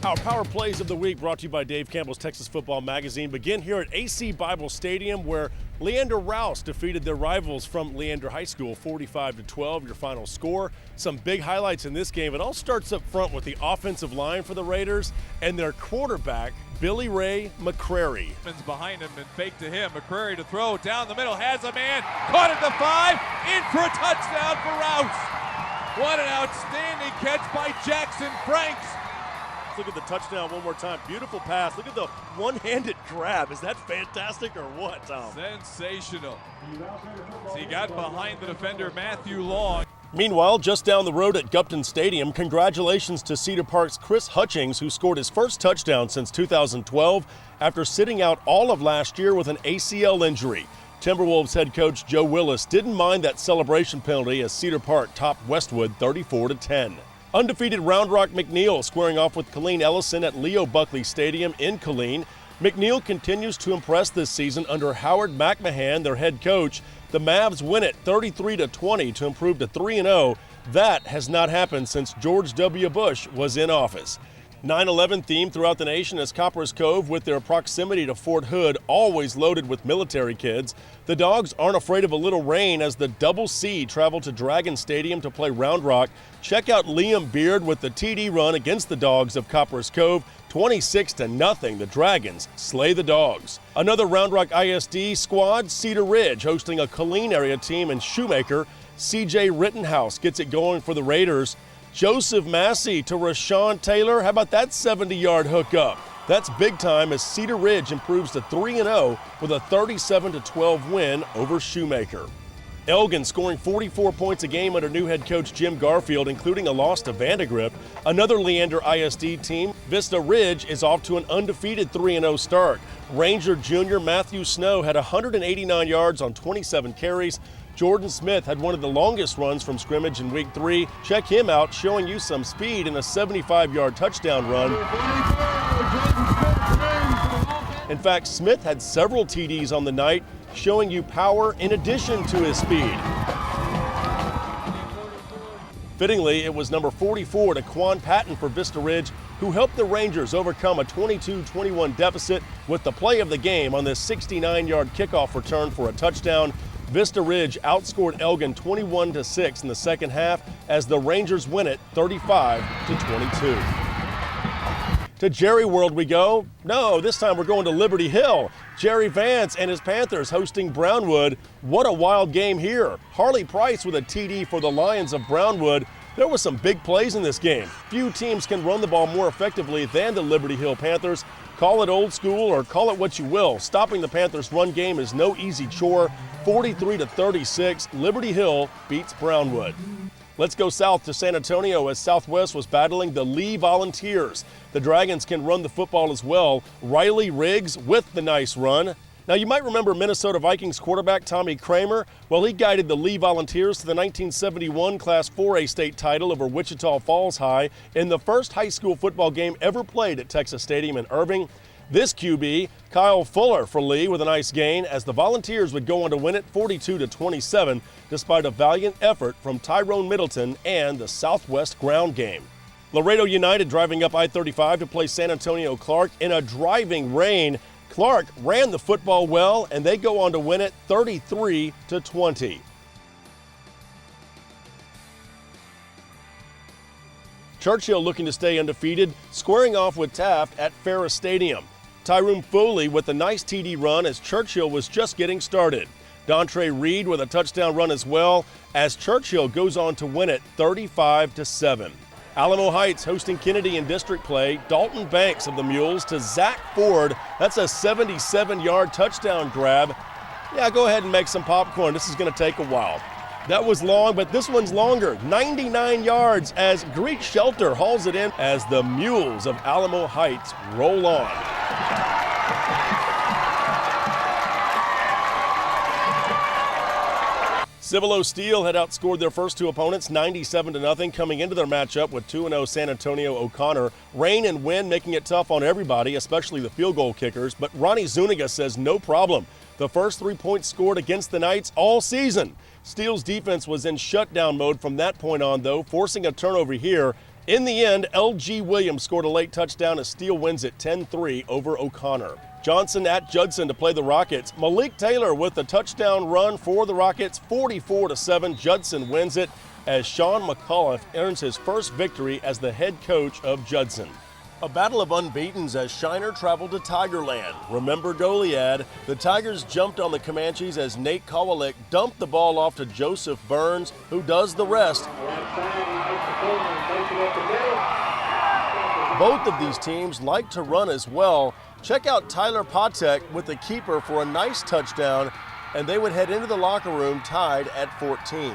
Our Power Plays of the Week brought to you by Dave Campbell's Texas Football Magazine begin here at AC Bible Stadium, where Leander Rouse defeated their rivals from Leander High School 45-12, your final score. Some big highlights in this game. It all starts up front with the offensive line for the Raiders and their quarterback, Billy Ray McCrary. Behind him and fake to him. McCrary to throw down the middle, has a man, caught at the 5, in for a touchdown for Rouse. What an outstanding catch by Jackson Franks. Look at the touchdown one more time. Beautiful pass. Look at the one-handed grab. Is that fantastic or what, Tom? Sensational. So he got behind the defender, Matthew Long. Meanwhile, just down the road at Gupton Stadium, congratulations to Cedar Park's Chris Hutchings, who scored his first touchdown since 2012 after sitting out all of last year with an ACL injury. Timberwolves head coach Joe Willis didn't mind that celebration penalty as Cedar Park topped Westwood 34-10. Undefeated Round Rock McNeil squaring off with Killeen Ellison at Leo Buckley Stadium in Killeen. McNeil continues to impress this season under Howard McMahon, their head coach. The Mavs win it 33-20 to improve to 3-0. That has not happened since George W. Bush was in office. 9/11 theme throughout the nation as Copper's Cove, with their proximity to Fort Hood, always loaded with military kids. The Dogs aren't afraid of a little rain as the Double C travel to Dragon Stadium to play Round Rock. Check out Liam Beard with the TD run against the Dogs of Copper's Cove. 26-0, the Dragons slay the Dogs. Another Round Rock ISD squad, Cedar Ridge, hosting a Killeen area team in Shoemaker. CJ Rittenhouse gets it going for the Raiders. Joseph Massey to Rashawn Taylor. How about that 70-yard hookup? That's big time as Cedar Ridge improves to 3-0 with a 37-12 win over Shoemaker. Elgin scoring 44 points a game under new head coach Jim Garfield, including a loss to Vandegrift. Another Leander ISD team, Vista Ridge, is off to an undefeated 3-0 start. Ranger junior Matthew Snow had 189 yards on 27 carries. Jordan Smith had one of the longest runs from scrimmage in week 3. Check him out, showing you some speed in a 75-yard touchdown run. In fact, Smith had several TDs on the night, showing you power in addition to his speed. Fittingly, it was number 44 to Quan Patton for Vista Ridge, who helped the Rangers overcome a 22-21 deficit with the play of the game on this 69-yard kickoff return for a touchdown. Vista Ridge outscored Elgin 21-6 in the second half as the Rangers win it 35-22. To Jerry World we go. No, this time we're going to Liberty Hill. Jerry Vance and his Panthers hosting Brownwood. What a wild game here. Harley Price with a TD for the Lions of Brownwood. There were some big plays in this game. Few teams can run the ball more effectively than the Liberty Hill Panthers. Call it old school or call it what you will. Stopping the Panthers' run game is no easy chore. 43-36, Liberty Hill beats Brownwood. Let's go south to San Antonio as Southwest was battling the Lee Volunteers. The Dragons can run the football as well. Riley Riggs with the nice run. Now, you might remember Minnesota Vikings quarterback Tommy Kramer. Well, he guided the Lee Volunteers to the 1971 Class 4A state title over Wichita Falls High in the first high school football game ever played at Texas Stadium in Irving. This QB, Kyle Fuller for Lee with a nice gain as the Volunteers would go on to win it 42-27 despite a valiant effort from Tyrone Middleton and the Southwest ground game. Laredo United driving up I-35 to play San Antonio Clark in a driving rain. Clark ran the football well and they go on to win it 33-20. Churchill looking to stay undefeated, squaring off with Taft at Ferris Stadium. Tyrone Foley with a nice TD run as Churchill was just getting started. Dontre Reed with a touchdown run as well as Churchill goes on to win it 35-7. Alamo Heights hosting Kennedy in district play. Dalton Banks of the Mules to Zach Ford. That's a 77-yard touchdown grab. Yeah, go ahead and make some popcorn. This is going to take a while. That was long, but this one's longer. 99 yards as Greek Shelter hauls it in as the Mules of Alamo Heights roll on. Cibolo Steel had outscored their first two opponents 97-0 coming into their matchup with 2-0 San Antonio O'Connor. Rain and wind making it tough on everybody, especially the field goal kickers, but Ronnie Zuniga says no problem. The first 3 points scored against the Knights all season. Steel's defense was in shutdown mode from that point on, though, forcing a turnover here In the end, L.G. Williams scored a late touchdown as Steele wins it 10-3 over O'Connor. Johnson at Judson to play the Rockets. Malik Taylor with the touchdown run for the Rockets, 44-7. Judson wins it as Sean McAuliffe earns his first victory as the head coach of Judson. A battle of unbeatens as Shiner traveled to Tigerland. Remember Goliad? The Tigers jumped on the Comanches as Nate Kowalik dumped the ball off to Joseph Burns, who does the rest. Both of these teams like to run as well. Check out Tyler Patek with the keeper for a nice touchdown, and they would head into the locker room tied at 14.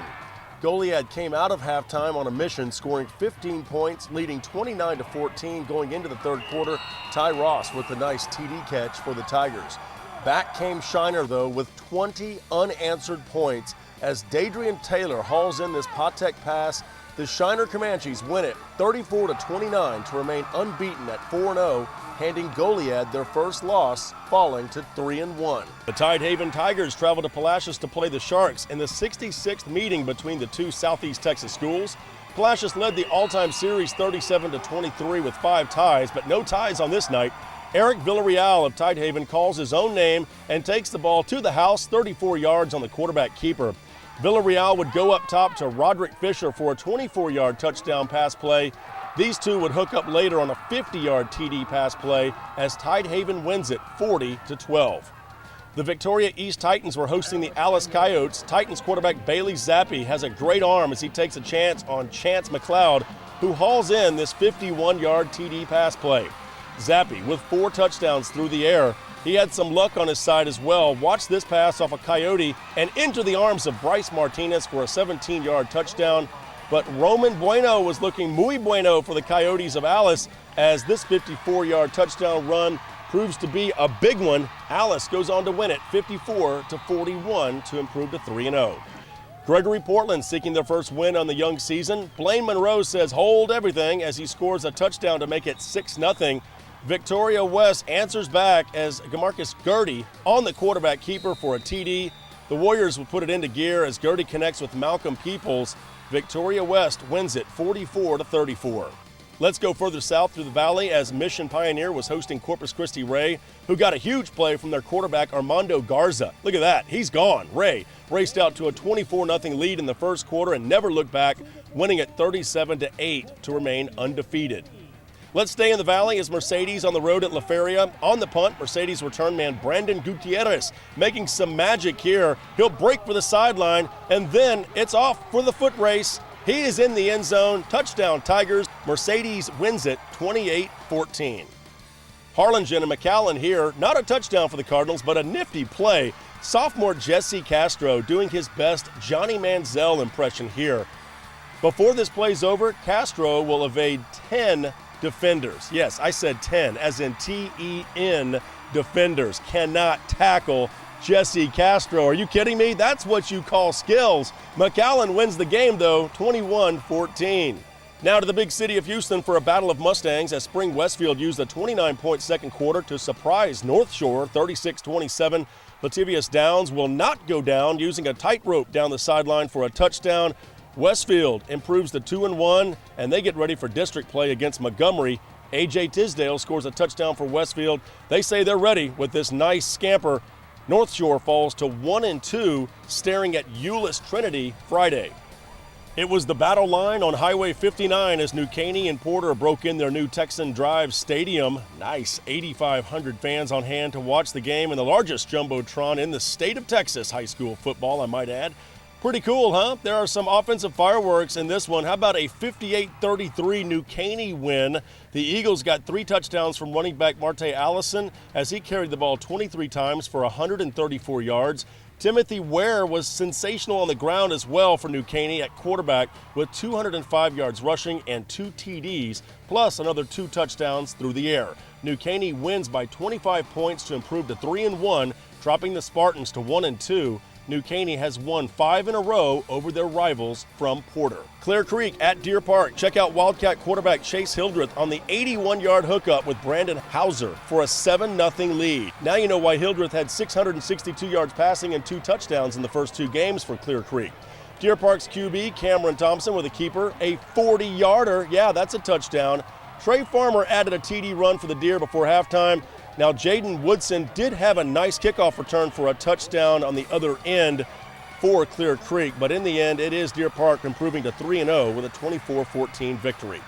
Goliad came out of halftime on a mission, scoring 15 points, leading 29-14 going into the third quarter. Ty Ross with the nice TD catch for the Tigers. Back came Shiner, though, with 20 unanswered points as Dadrian Taylor hauls in this Patek pass. The Shiner Comanches win it 34-29 to remain unbeaten at 4-0, handing Goliad their first loss, falling to 3-1. The Tidehaven Tigers travel to Palacios to play the Sharks in the 66th meeting between the two Southeast Texas schools. Palacios led the all-time series 37-23 with 5 ties, but no ties on this night. Eric Villarreal of Tidehaven calls his own name and takes the ball to the house, 34 yards on the quarterback keeper. Villarreal would go up top to Roderick Fisher for a 24-yard touchdown pass play. These two would hook up later on a 50-yard TD pass play as Tidehaven wins it 40-12. The Victoria East Titans were hosting the Alice Coyotes. Titans quarterback Bailey Zappi has a great arm as he takes a chance on Chance McLeod, who hauls in this 51-yard TD pass play. Zappi with 4 touchdowns through the air. He had some luck on his side as well. Watch this pass off a Coyote and into the arms of Bryce Martinez for a 17-yard touchdown. But Roman Bueno was looking muy bueno for the Coyotes of Alice as this 54-yard touchdown run proves to be a big one. Alice goes on to win it 54-41 to improve to 3-0. Gregory Portland seeking their first win on the young season. Blaine Monroe says hold everything as he scores a touchdown to make it 6-0. Victoria West answers back as Gamarcus Gertie on the quarterback keeper for a TD. The Warriors will put it into gear as Gertie connects with Malcolm Peoples. Victoria West wins it 44-34. Let's go further south through the valley as Mission Pioneer was hosting Corpus Christi Ray, who got a huge play from their quarterback Armando Garza. Look at that, he's gone. Ray raced out to a 24-0 lead in the first quarter and never looked back, winning at 37-8 to remain undefeated. Let's stay in the valley as Mercedes on the road at La Feria. On the punt, Mercedes return man Brandon Gutierrez making some magic here. He'll break for the sideline, and then it's off for the foot race. He is in the end zone. Touchdown Tigers. Mercedes wins it 28-14. Harlingen and McAllen here. Not a touchdown for the Cardinals, but a nifty play. Sophomore Jesse Castro doing his best Johnny Manziel impression here. Before this play's over, Castro will evade 10 defenders. Yes, I said 10, as in T-E-N defenders. Cannot tackle Jesse Castro. Are you kidding me? That's what you call skills. McAllen wins the game, though, 21-14. Now to the big city of Houston for a battle of Mustangs as Spring Westfield used a 29-point second quarter to surprise North Shore 36-27. Latavius Downs will not go down, using a tightrope down the sideline for a touchdown. Westfield improves to 2-1, and they get ready for district play against Montgomery. A.J. Tisdale scores a touchdown for Westfield. They say they're ready with this nice scamper. North Shore falls to 1-2, staring at Euless Trinity Friday. It was the battle line on Highway 59 as New Caney and Porter broke in their new Texan Drive Stadium. Nice, 8,500 fans on hand to watch the game in the largest jumbotron in the state of Texas high school football, I might add. Pretty cool, huh? There are some offensive fireworks in this one. How about a 58-33 New Caney win? The Eagles got 3 touchdowns from running back Marte Allison as he carried the ball 23 times for 134 yards. Timothy Ware was sensational on the ground as well for New Caney at quarterback with 205 yards rushing and 2 TDs, plus another 2 touchdowns through the air. New Caney wins by 25 points to improve to 3-1, dropping the Spartans to 1-2. New Caney has won 5 in a row over their rivals from Porter. Clear Creek at Deer Park. Check out Wildcat quarterback Chase Hildreth on the 81-yard hookup with Brandon Hauser for a 7-0 lead. Now you know why Hildreth had 662 yards passing and 2 touchdowns in the first 2 games for Clear Creek. Deer Park's QB, Cameron Thompson, with a keeper, a 40-yarder. Yeah, that's a touchdown. Trey Farmer added a TD run for the Deer before halftime. Now, Jaden Woodson did have a nice kickoff return for a touchdown on the other end for Clear Creek, but in the end, it is Deer Park improving to 3-0 with a 24-14 victory.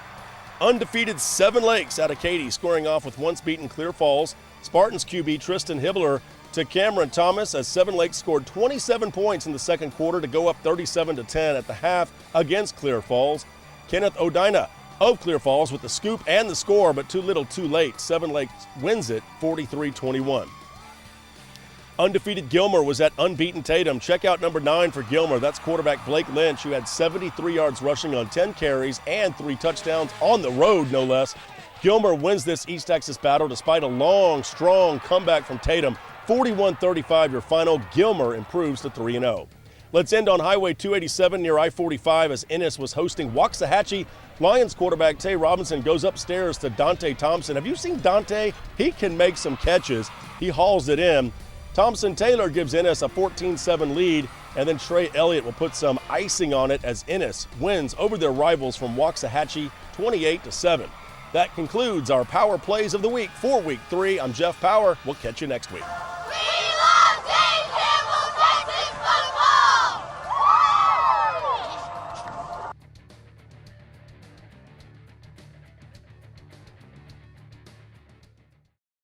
Undefeated Seven Lakes out of Katy, scoring off with once beaten Clear Falls. Spartans QB Tristan Hibbler to Cameron Thomas as Seven Lakes scored 27 points in the second quarter to go up 37-10 at the half against Clear Falls. Kenneth Odina of Clear Falls with the scoop and the score, but too little too late. Seven Lakes wins it 43-21. Undefeated Gilmer was at unbeaten Tatum. Check out number 9 for Gilmer. That's quarterback Blake Lynch, who had 73 yards rushing on 10 carries and 3 touchdowns on the road, no less. Gilmer wins this East Texas battle despite a long, strong comeback from Tatum. 41-35 your final. Gilmer improves to 3-0. Let's end on Highway 287 near I-45 as Ennis was hosting Waxahachie. Lions quarterback Tay Robinson goes upstairs to Dante Thompson. Have you seen Dante? He can make some catches. He hauls it in. Thompson Taylor gives Ennis a 14-7 lead, and then Trey Elliott will put some icing on it as Ennis wins over their rivals from Waxahachie 28-7. That concludes our Power Plays of the Week for Week 3. I'm Jeff Power. We'll catch you next week.